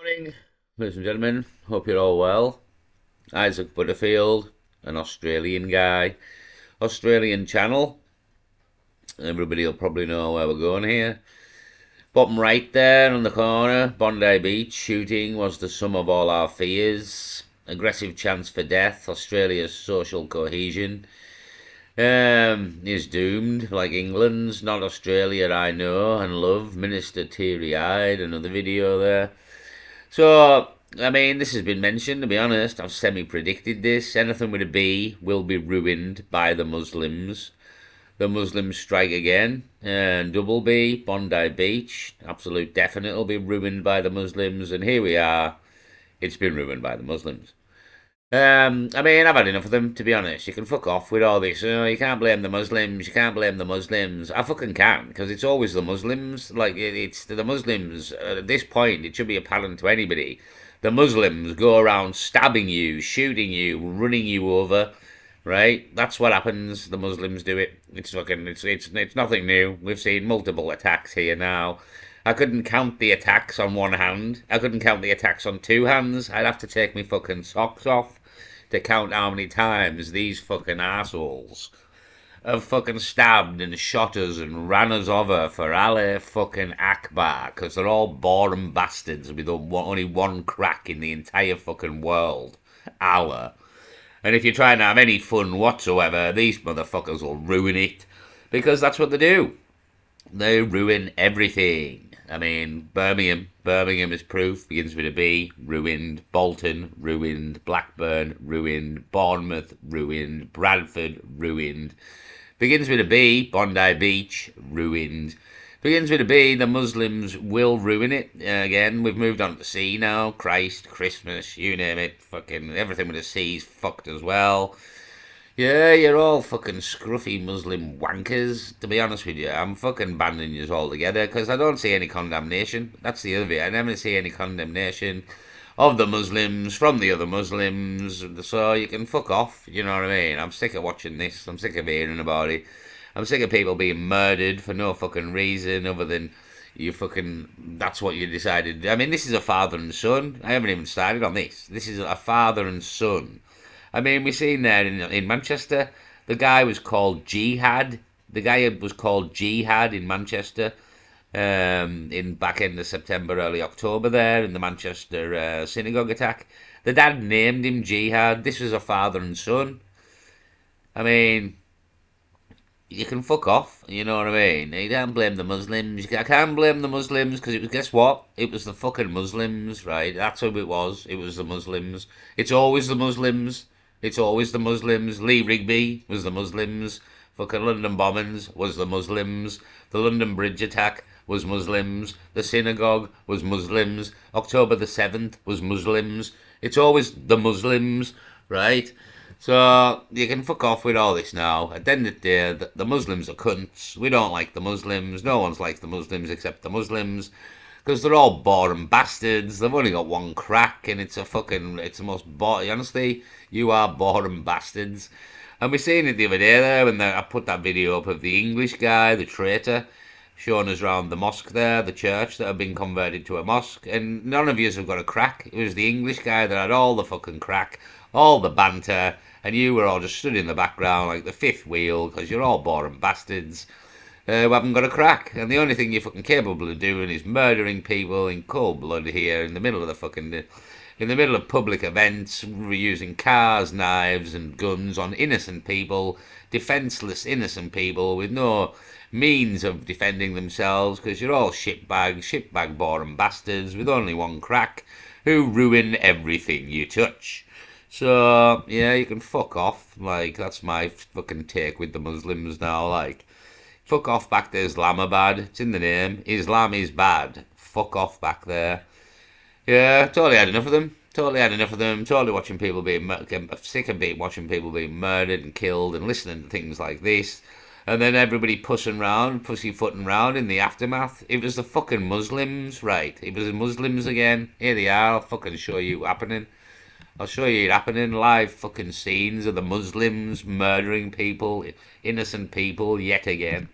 Morning, ladies and gentlemen. Hope you're all well. Isaac Butterfield, an Australian guy. Australian channel. Everybody will probably know where we're going here. Bottom right there on the corner, Bondi Beach. Shooting was the sum of all our fears. Aggressive chance for death. Australia's social cohesion is doomed, like England's. Not Australia, I know and love. Minister teary-eyed. Another video there. So, I mean, this has been mentioned, to be honest. I've semi-predicted this. Anything with a B will be ruined by the Muslims. The Muslims strike again. And double B, Bondi Beach. Absolute definite will be ruined by the Muslims. And here we are. It's been ruined by the Muslims. I mean, I've had enough of them, to be honest. You can fuck off with all this. You can't blame the Muslims. You can't blame the Muslims. I fucking can, because it's always the Muslims. Like, it's the Muslims. At this point, it should be apparent to anybody. The Muslims go around stabbing you, shooting you, running you over. Right? That's what happens. The Muslims do it. It's nothing new. We've seen multiple attacks here now. I couldn't count the attacks on one hand. I couldn't count the attacks on two hands. I'd have to take my fucking socks off to count how many times these fucking assholes have fucking stabbed and shot us and ran us over for Allah fucking Akbar, because they're all boring bastards with only one crack in the entire fucking world. Allah. And if you're trying to have any fun whatsoever, these motherfuckers will ruin it, because that's what they do. They ruin everything. I mean, Birmingham is proof, begins with a B, ruined. Bolton, ruined. Blackburn, ruined. Bournemouth, ruined. Bradford, ruined. Begins with a B, Bondi Beach, ruined. Begins with a B, the Muslims will ruin it. Again, we've moved on to C now. Christ, Christmas, you name it. Fucking everything with a C is fucked as well. Yeah, you're all fucking scruffy Muslim wankers. To be honest with you, I'm fucking banning you all together, because I don't see any condemnation. That's the other bit. I never see any condemnation of the Muslims from the other Muslims. So you can fuck off. You know what I mean? I'm sick of watching this. I'm sick of hearing about it. I'm sick of people being murdered for no fucking reason other than you fucking. That's what you decided. I mean, this is a father and son. I haven't even started on this. This is a father and son. I mean, we've seen there in Manchester, the guy was called Jihad. The guy was called Jihad in Manchester, in back end of September, early October there, in the Manchester synagogue attack. The dad named him Jihad. This was a father and son. I mean, you can fuck off, you know what I mean? You can't blame the Muslims. I can't blame the Muslims, because it was, guess what? It was the fucking Muslims, right? That's who it was. It was the Muslims. It's always the Muslims. It's always the Muslims. Lee Rigby was the Muslims. Fucking London bombings was the Muslims. The London Bridge attack was Muslims. The synagogue was Muslims. October the 7th was Muslims. It's always the Muslims, right? So you can fuck off with all this now. At the end of the day, the Muslims are cunts. We don't like the Muslims. No one's like the Muslims except the Muslims, because they're all boring bastards. They've only got one crack, and it's the most boring. Honestly, you are boring bastards. And we seen it the other day there when I put that video up of the English guy, the traitor, showing us around the mosque there, the church that had been converted to a mosque, and none of you have got a crack. It was the English guy that had all the fucking crack, all the banter, and you were all just stood in the background like the fifth wheel, because you're all boring bastards who haven't got a crack. And the only thing you're fucking capable of doing is murdering people in cold blood here in the middle of in the middle of public events, using cars, knives and guns on innocent people, defenceless innocent people with no means of defending themselves, because you're all shitbag boring bastards with only one crack who ruin everything you touch. So, yeah, you can fuck off. Like, that's my fucking take with the Muslims now. Like, fuck off back to Islamabad. It's in the name. Islam is bad. Fuck off back there. Yeah, totally had enough of them. Totally had enough of them. Totally watching people being sick of watching people being murdered and killed and listening to things like this. And then everybody pussyfooting round in the aftermath. It was the fucking Muslims, right? It was the Muslims again. Here they are. I'll fucking show you happening. I'll show you it happening. Live fucking scenes of the Muslims murdering people, innocent people, yet again.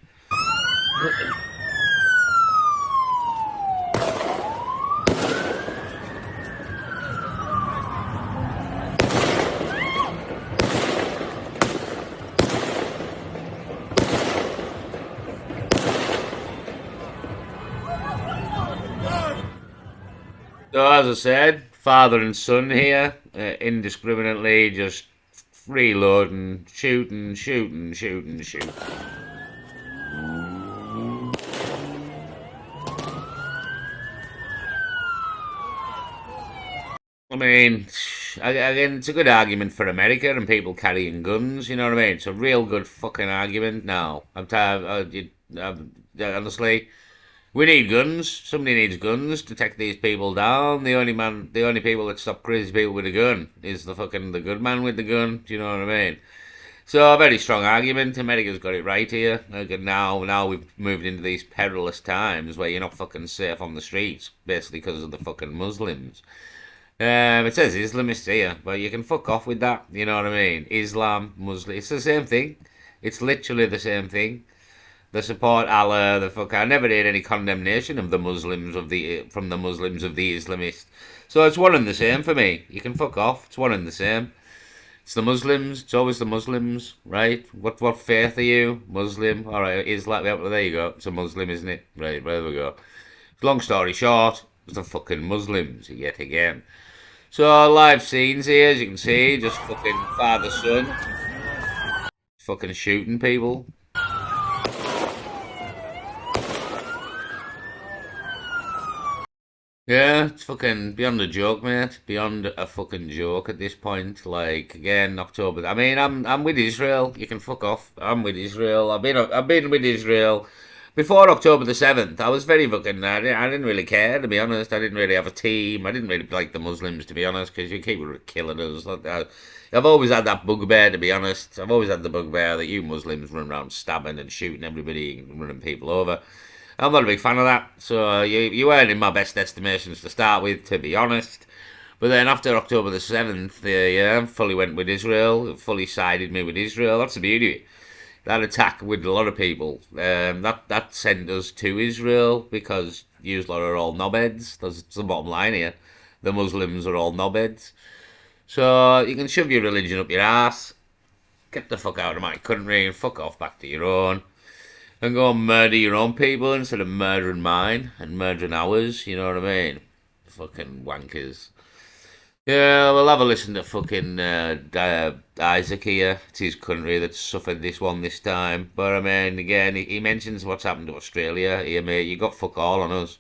So as I said, father and son here, indiscriminately just reloading, shooting. I mean, again, it's a good argument for America and people carrying guns. You know what I mean? It's a real good fucking argument. Now, I'm tired. Honestly, we need guns. Somebody needs guns to take these people down. The only people that stop crazy people with a gun is the good man with the gun. Do you know what I mean? So a very strong argument. America's got it right here. Now we've moved into these perilous times where you're not fucking safe on the streets, basically because of the fucking Muslims. It says Islamists here, but you can fuck off with that. You know what I mean? Islam, Muslim, it's the same thing. It's literally the same thing. They support Allah. The fuck. I never heard any condemnation of the Muslims from the Muslims of the Islamists. So it's one and the same for me. You can fuck off. It's one and the same. It's the Muslims. It's always the Muslims, right? What faith are you? Muslim. All right, Islam. Yeah, well, there you go. It's a Muslim, isn't it? Right, there we go. Long story short, it's the fucking Muslims yet again. So live scenes here, as you can see, just fucking father son, fucking shooting people. Yeah, it's fucking beyond a joke, mate. Beyond a fucking joke at this point. Like again, October. I mean, I'm with Israel. You can fuck off. I'm with Israel. I've been with Israel before October the 7th. I was very fucking. I didn't really care, to be honest. I didn't really have a team. I didn't really like the Muslims, to be honest, because you keep killing us. I've always had that bugbear, to be honest. I've always had the bugbear that you Muslims run around stabbing and shooting everybody and running people over. I'm not a big fan of that. So you weren't in my best estimations to start with, to be honest. But then after October the 7th, yeah, fully went with Israel, fully sided me with Israel. That's the beauty of it. That attack with a lot of people, that sent us to Israel because you lot are all knobheads. That's the bottom line here. The Muslims are all knobheads. So you can shove your religion up your ass, get the fuck out of my country and fuck off back to your own and go and murder your own people instead of murdering mine and murdering ours. You know what I mean? Fucking wankers. Yeah, we'll have a listen to fucking Isaac here. It's his country that's suffered this one this time. But I mean, again, he mentions what's happened to Australia. Here, mate, you got fuck all on us.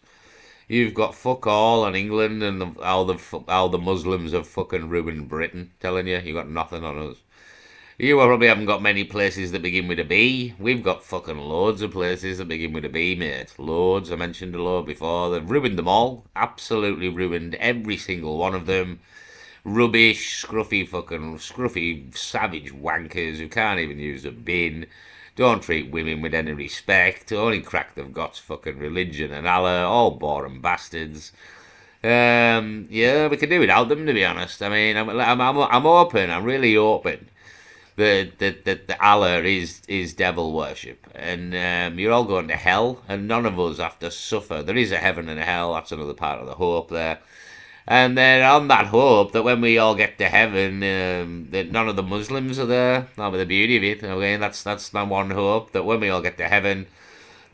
You've got fuck all on England and how the Muslims have fucking ruined Britain. Telling you, you got nothing on us. You probably haven't got many places that begin with a B. We've got fucking loads of places that begin with a B, mate. Loads. I mentioned a lot before. They've ruined them all. Absolutely ruined every single one of them. Rubbish, scruffy, savage wankers who can't even use a bin. Don't treat women with any respect. Only crack they've got's fucking religion and Allah. All boring bastards. Yeah, we could do without them, to be honest. I mean, I'm open. I'm really open that Allah is devil worship, and you're all going to hell, and none of us have to suffer. There is a heaven and a hell. That's another part of the hope there. And then on that hope that when we all get to heaven, that none of the Muslims are there. That'll be the beauty of it. Okay, that's my one hope, that when we all get to heaven,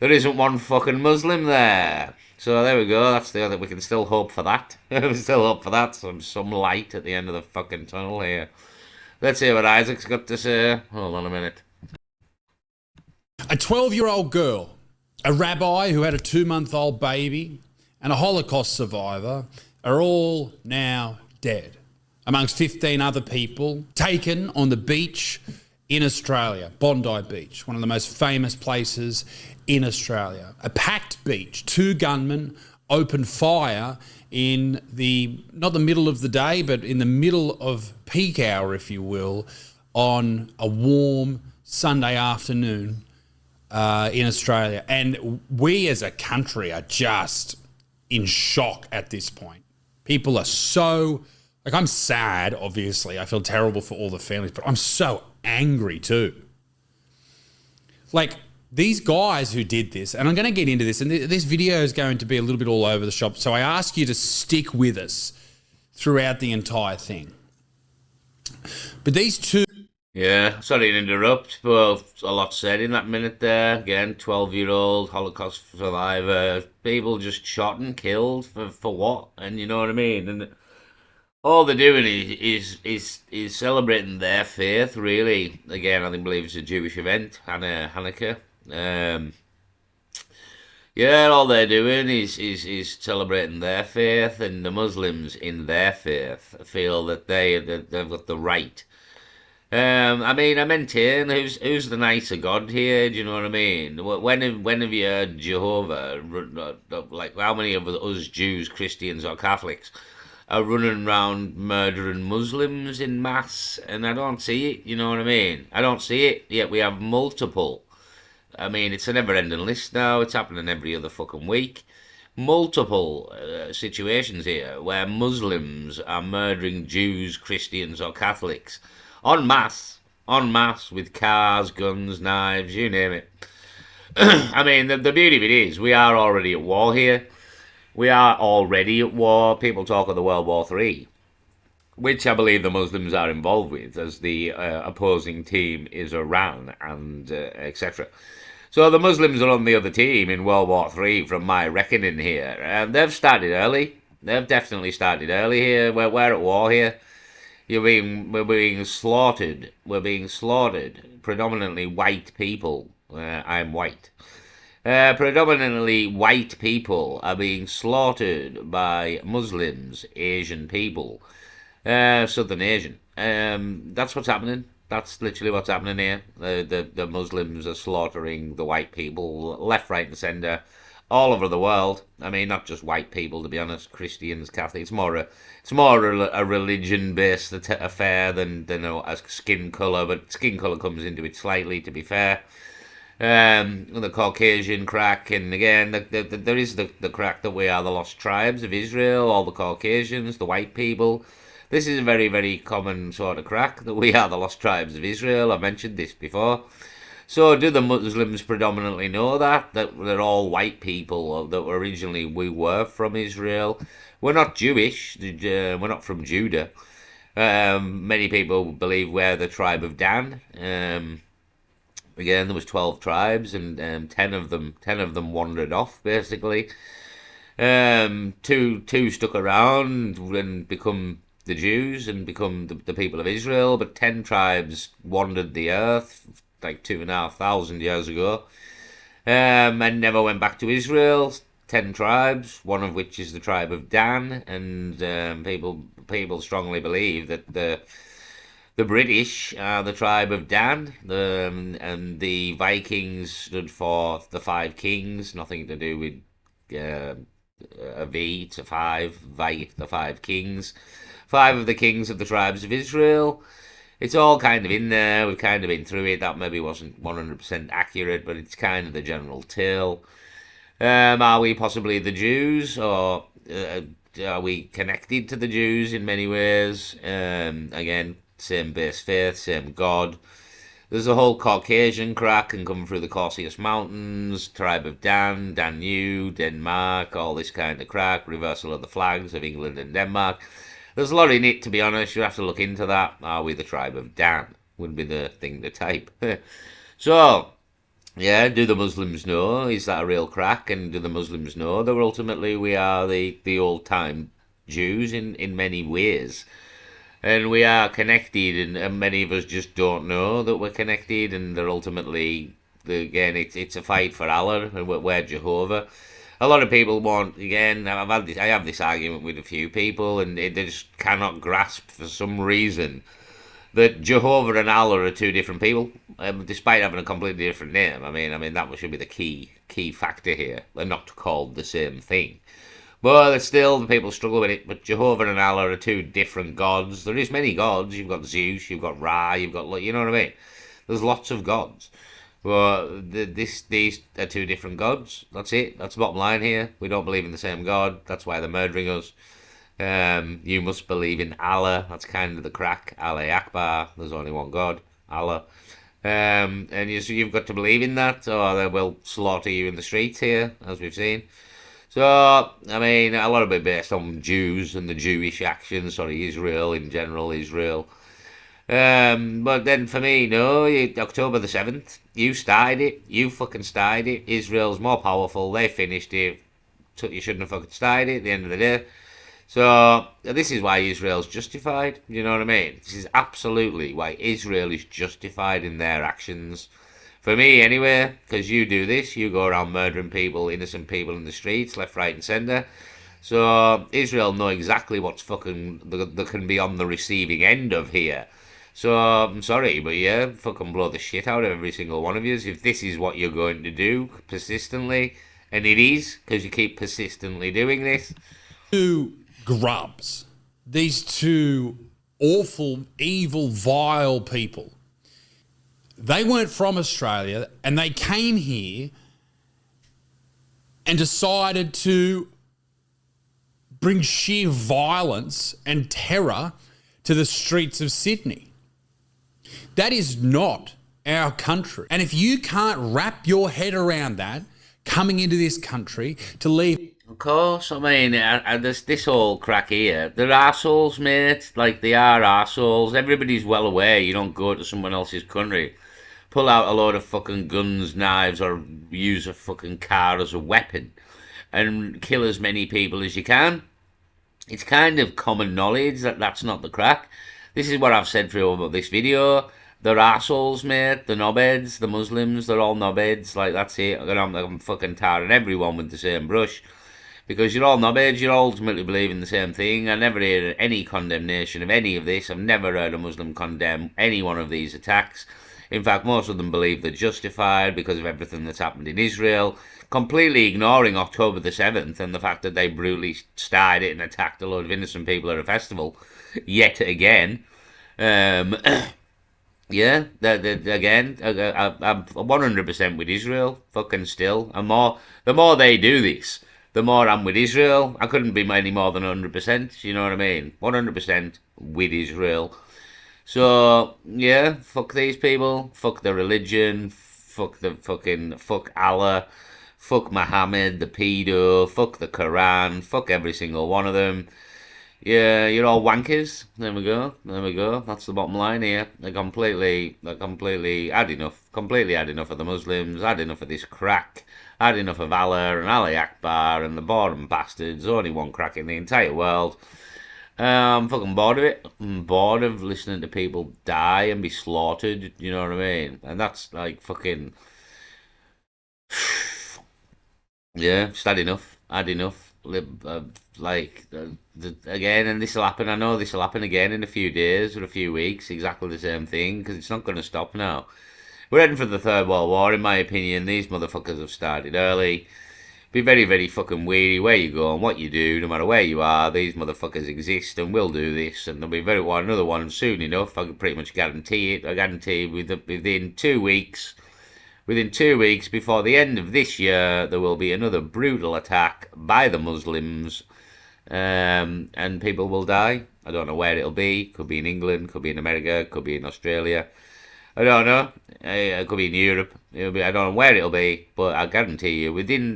there isn't one fucking Muslim there. So there we go. That's the other. We can still hope for that. We still hope for that. Some light at the end of the fucking tunnel here. Let's hear what Isaac's got to say. Hold on a minute. A 12-year-old girl, a rabbi who had a 2-month-old baby, and a Holocaust survivor are all now dead, amongst 15 other people taken on the beach in Australia, Bondi Beach, one of the most famous places in Australia. A packed beach, 2 gunmen opened fire in not the middle of the day, but in the middle of peak hour, if you will, on a warm Sunday afternoon in Australia. And we as a country are just in shock at this point. People are so, I'm sad, obviously. I feel terrible for all the families, but I'm so angry too. These guys who did this, and I'm going to get into this, and this video is going to be a little bit all over the shop, so I ask you to stick with us throughout the entire thing. But these two Yeah, sorry to interrupt, but a lot said in that minute there. Again, 12-year-old Holocaust survivor, people just shot and killed for what? And you know what I mean? And all they're doing is celebrating their faith, really. Again, I think believe it's a Jewish event, Hanukkah. Um, yeah, all they're doing is celebrating their faith, and the Muslims in their faith feel that they've got the right. I mean, I maintain who's the nicer God here? Do you know what I mean? When have you heard Jehovah? Like, how many of us Jews, Christians, or Catholics are running around murdering Muslims in mass? And I don't see it. You know what I mean? I don't see it. Yet we have multiple. I mean, it's a never-ending list now. It's happening every other fucking week. Multiple situations here where Muslims are murdering Jews, Christians, or Catholics en masse, with cars, guns, knives, you name it. I mean, the beauty of it is we are already at war here. We are already at war. People talk of the World War Three, which I believe the Muslims are involved with, as the opposing team is Iran and etc. So the Muslims are on the other team in World War Three, from my reckoning here, and they've started early. They've definitely started early here. We're at war here. We're being slaughtered. We're being slaughtered. Predominantly white people. I'm white. Predominantly white people are being slaughtered by Muslims, Asian people, Southern Asian. That's what's happening. That's literally what's happening here. The Muslims are slaughtering the white people left, right, and centre all over the world. I mean, not just white people, to be honest. Christians, Catholics. It's more a religion-based affair than a skin colour. But skin colour comes into it slightly, to be fair. The Caucasian crack, and again, there is the crack that we are the lost tribes of Israel, all the Caucasians, the white people. This is a very, very common sort of crack, that we are the lost tribes of Israel. I've mentioned this before. So, do the Muslims predominantly know that they're all white people, or that originally we were from Israel? We're not Jewish. We're not from Judah. Many people believe we're the tribe of Dan. Again, there was 12 tribes, and 10 of them wandered off, basically. Two stuck around and become the Jews and become the people of Israel, but 10 tribes wandered the earth like 2,500 years ago, and never went back to Israel. 10 tribes, one of which is the tribe of Dan, and people strongly believe that the British are the tribe of Dan, and the Vikings stood for the five kings, nothing to do with uh, a V to five, the five kings. Five of the kings of the tribes of Israel. It's all kind of in there. We've kind of been through it. That maybe wasn't 100% accurate, but it's kind of the general tale. Are we possibly the Jews, or are we connected to the Jews in many ways? Again, same base faith, same God. There's a whole Caucasian crack and coming through the Caucasus Mountains, tribe of Dan, Danube, Denmark, all this kind of crack, reversal of the flags of England and Denmark. There's a lot in it, to be honest. You have to look into that. Are we the tribe of Dan? Would be the thing to type. So, yeah, do the Muslims know? Is that a real crack? And do the Muslims know that ultimately we are the old-time Jews in many ways? And we are connected, and many of us just don't know that we're connected, and they're ultimately, again, it's a fight for Allah, and we're Jehovah. A lot of people want, again, I have this argument with a few people, and they just cannot grasp for some reason that Jehovah and Allah are two different people, despite having a completely different name. I mean that should be the key factor here. They're not called the same thing. But still, the people struggle with it. But Jehovah and Allah are two different gods. There is many gods. You've got Zeus, you've got Ra, you've got, you know what I mean? There's lots of gods. But these are two different gods. That's it. That's the bottom line here. We don't believe in the same God. That's why they're murdering us. You must believe in Allah. That's kind of the crack. Allah Akbar. There's only one God, Allah. And you've got to believe in that, or they will slaughter you in the streets here, as we've seen. So, I mean, a lot of it based on Jews and the Jewish actions, Israel in general, Israel. But then for me, no, October the 7th, you started it. You fucking started it. Israel's more powerful. They finished it. You shouldn't have fucking started it at the end of the day. So this is why Israel's justified. You know what I mean? This is absolutely why Israel is justified in their actions. For me, anyway, because you do this, you go around murdering people, innocent people in the streets, left, right, and centre. So Israel know exactly what's fucking they can be on the receiving end of here. So I'm sorry, but yeah, fucking blow the shit out of every single one of you if this is what you're going to do persistently, and it is because you keep persistently doing this. Two grubs, these two awful, evil, vile people. They weren't from Australia, and they came here and decided to bring sheer violence and terror to the streets of Sydney. That is not our country. And if you can't wrap your head around that, coming into this country to leave... Of course, I mean, this whole crack here, they're arseholes, mate. Like, they are arseholes. Everybody's well aware you don't go to someone else's country, pull out a load of fucking guns, knives, or use a fucking car as a weapon and kill as many people as you can. It's kind of common knowledge that that's not the crack. This is what I've said through this video. They're arseholes, mate. The knobheads, the Muslims, they're all knobheads. Like, that's it. I'm fucking tarring everyone with the same brush. Because you're all knobheads, you all ultimately believe in the same thing. I never heard any condemnation of any of this. I've never heard a Muslim condemn any one of these attacks. In fact, most of them believe they're justified because of everything that's happened in Israel, completely ignoring October the 7th and the fact that they brutally started it and attacked a load of innocent people at a festival, yet again. Yeah, again, I'm 100% with Israel, fucking still. The more they do this, the more I'm with Israel. I couldn't be any more than 100%, you know what I mean? 100% with Israel. So, yeah, fuck these people, fuck the religion, fuck Allah, fuck Muhammad, the pedo, fuck the Quran, fuck every single one of them. Yeah, you're all wankers. There we go. That's the bottom line here. They completely had enough. Completely had enough of the Muslims. Had enough of this crack. Had enough of Allah and Ali Akbar and the boredom bastards. Only one crack in the entire world. I'm fucking bored of it. I'm bored of listening to people die and be slaughtered. You know what I mean? And that's like fucking. Yeah, just had enough. Had enough. Again, and this will happen. I know this will happen again in a few days or a few weeks. Exactly the same thing because it's not going to stop now. We're heading for the Third World War, in my opinion. These motherfuckers have started early. Be very, very fucking wary where you go and what you do, no matter where you are. These motherfuckers exist and will do this, and there'll be another one soon enough. I can pretty much guarantee it. I guarantee within 2 weeks. Within 2 weeks before the end of this year, there will be another brutal attack by the Muslims, and people will die. I don't know where it'll be. Could be in England, could be in America, could be in Australia. I don't know. It could be in Europe. I don't know where it'll be, but I guarantee you,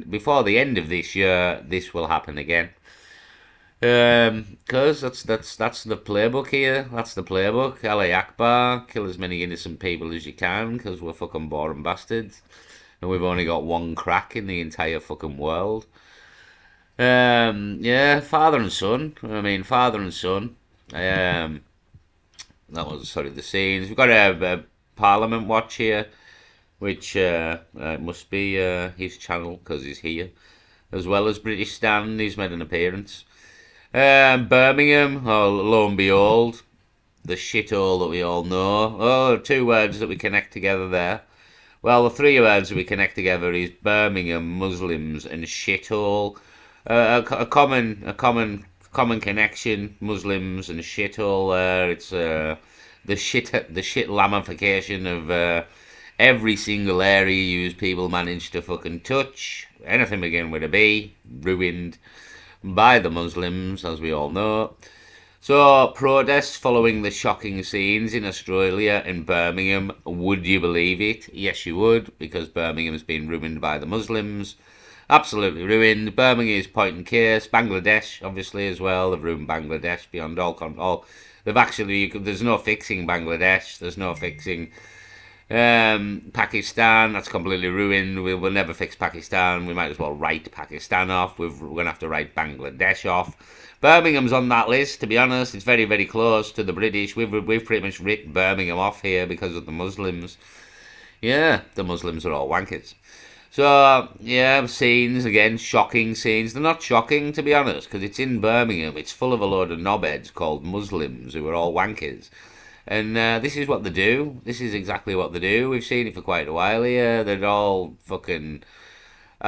before the end of this year, this will happen again. Because that's the playbook here. That's the playbook. Ali Akbar, kill as many innocent people as you can, because we're fucking boring bastards, and we've only got one crack in the entire fucking world. Yeah, father and son. I mean, father and son. That was sort of the scenes. We've got a Parliament watch here, which must be his channel because he's here, as well as British Stand. He's made an appearance. Birmingham, oh, lo and behold, the shithole that we all know. Oh, 2 words that we connect together there. Well, the 3 words that we connect together is Birmingham, Muslims, and shithole. A common connection, Muslims and shithole there. It's the shit ramification of every single area you people manage to fucking touch. Anything begin with a B, ruined by the Muslims, as we all know. So, protests following the shocking scenes in Australia and Birmingham. Would you believe it? Yes, you would, because Birmingham's been ruined by the Muslims. Absolutely ruined. Birmingham is point and case. Bangladesh, obviously, as well. They've ruined Bangladesh beyond all control. They've actually, there's no fixing Bangladesh. There's no fixing Pakistan. That's completely ruined. We'll never fix Pakistan. We might as well write Pakistan off. We're going to have to write Bangladesh off. Birmingham's on that list. To be honest, it's very, very close to the British. We've pretty much written Birmingham off here because of the Muslims. Yeah, the Muslims are all wankers. So, yeah, scenes, again, shocking scenes. They're not shocking, to be honest, because it's in Birmingham. It's full of a load of knobheads called Muslims who are all wankers. And this is what they do. This is exactly what they do. We've seen it for quite a while here. They're all fucking...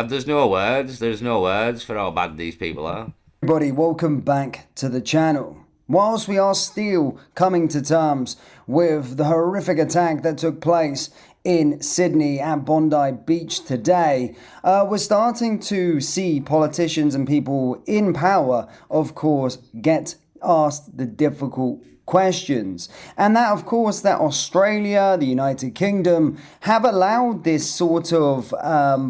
there's no words. There's no words for how bad these people are. Everybody, welcome back to the channel. Whilst we are still coming to terms with the horrific attack that took place in Sydney at Bondi Beach today, we're starting to see politicians and people in power, of course, get asked the difficult questions. And that, of course, that Australia, the United Kingdom have allowed this sort of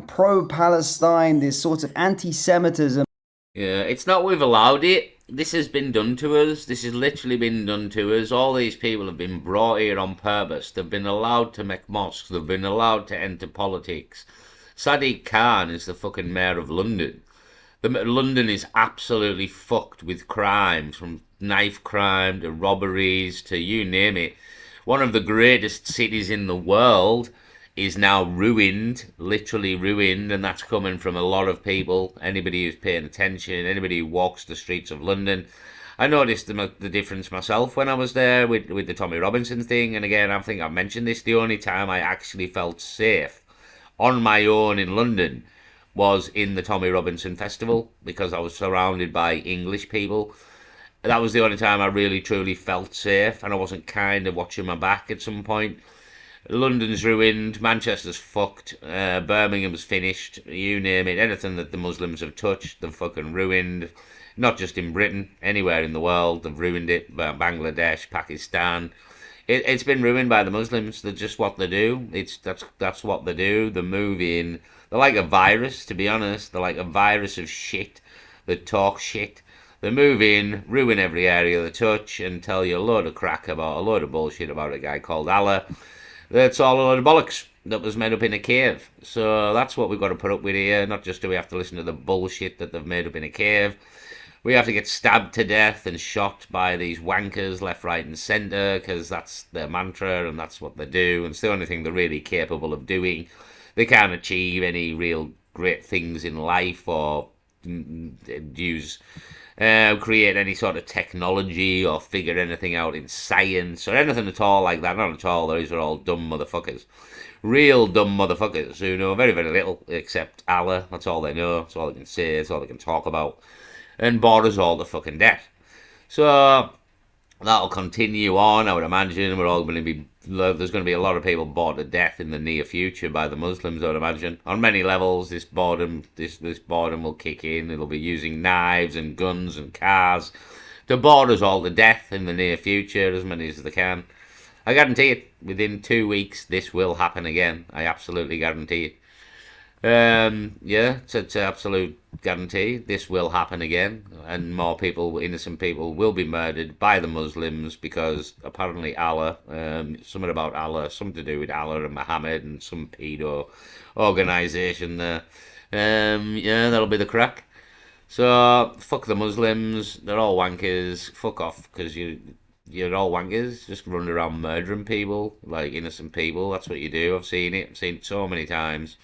pro-Palestine, this sort of anti-Semitism. Yeah, it's not we've allowed it. This has been done to us. This has literally been done to us. All these people have been brought here on purpose. They've been allowed to make mosques. They've been allowed to enter politics. Sadiq Khan is the fucking mayor of London. London is absolutely fucked with crimes, from knife crime to robberies to you name it. One of the greatest cities in the world is now ruined, literally ruined, and that's coming from a lot of people. Anybody who's paying attention, anybody who walks the streets of London. I noticed the difference myself when I was there with the Tommy Robinson thing, and again, I think I've mentioned this, the only time I actually felt safe on my own in London was in the Tommy Robinson Festival, because I was surrounded by English people. That was the only time I really truly felt safe, and I wasn't kind of watching my back at some point. London's ruined, Manchester's fucked, Birmingham's finished, you name it, anything that the Muslims have touched, they've fucking ruined. Not just in Britain, anywhere in the world, they've ruined it. Bangladesh, Pakistan. It's been ruined by the Muslims. They're just what they do. That's what they do. They move in. They're like a virus, to be honest. They're like a virus of shit that talk shit. They move in, ruin every area they touch, and tell you a load of crack about, a load of bullshit about a guy called Allah. That's all a load of bollocks that was made up in a cave. So that's what we've got to put up with here. Not just do we have to listen to the bullshit that they've made up in a cave. We have to get stabbed to death and shot by these wankers left, right and centre, because that's their mantra and that's what they do. And it's the only thing they're really capable of doing. They can't achieve any real great things in life or create any sort of technology or figure anything out in science or anything at all like that. Not at all. These are all dumb motherfuckers. Real dumb motherfuckers who know very, very little except Allah. That's all they know. That's all they can say. That's all they can talk about. And bore us all to fucking death. So that'll continue on, I would imagine. We're all going to be... There's going to be a lot of people bored to death in the near future by the Muslims, I would imagine. On many levels, this boredom will kick in. It'll be using knives and guns and cars to bore us all to death in the near future, as many as they can. I guarantee it. Within 2 weeks, this will happen again. I absolutely guarantee it. Yeah, it's an absolute guarantee. This will happen again, and more people, innocent people, will be murdered by the Muslims because apparently Allah, something about Allah, something to do with Allah and Muhammad and some pedo organisation there. Yeah, that'll be the crack. So fuck the Muslims. They're all wankers. Fuck off, because you're all wankers. Just running around murdering people, like innocent people. That's what you do. I've seen it. I've seen it so many times.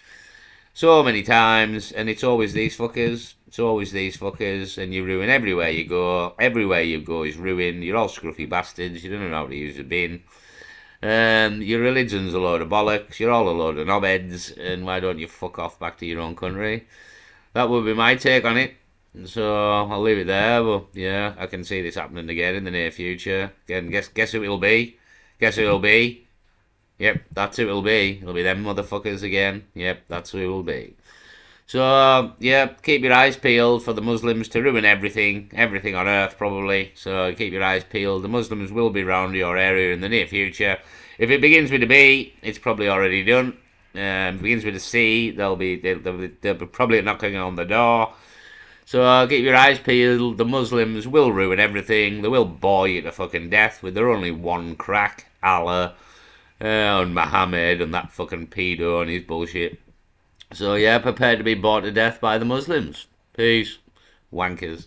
So many times, and it's always these fuckers. It's always these fuckers, and you ruin everywhere you go. Everywhere you go is ruined. You're all scruffy bastards. You don't know how to use a bin. Your religion's a load of bollocks. You're all a load of knobheads, and why don't you fuck off back to your own country? That would be my take on it. So I'll leave it there. But yeah, I can see this happening again in the near future. Again, guess who it'll be? Guess who it'll be? Yep, that's who it'll be. It'll be them motherfuckers again. Yep, that's who it'll be. So, yeah, keep your eyes peeled for the Muslims to ruin everything on earth, probably. So keep your eyes peeled. The Muslims will be around your area in the near future. If it begins with a B, it's probably already done. If it begins with a C, they'll be probably knocking on the door. So keep your eyes peeled. The Muslims will ruin everything. They will bore you to fucking death with their only one crack, Allah, and Muhammad and that fucking pedo and his bullshit. So yeah, prepare to be bored to death by the Muslims. Peace. Wankers.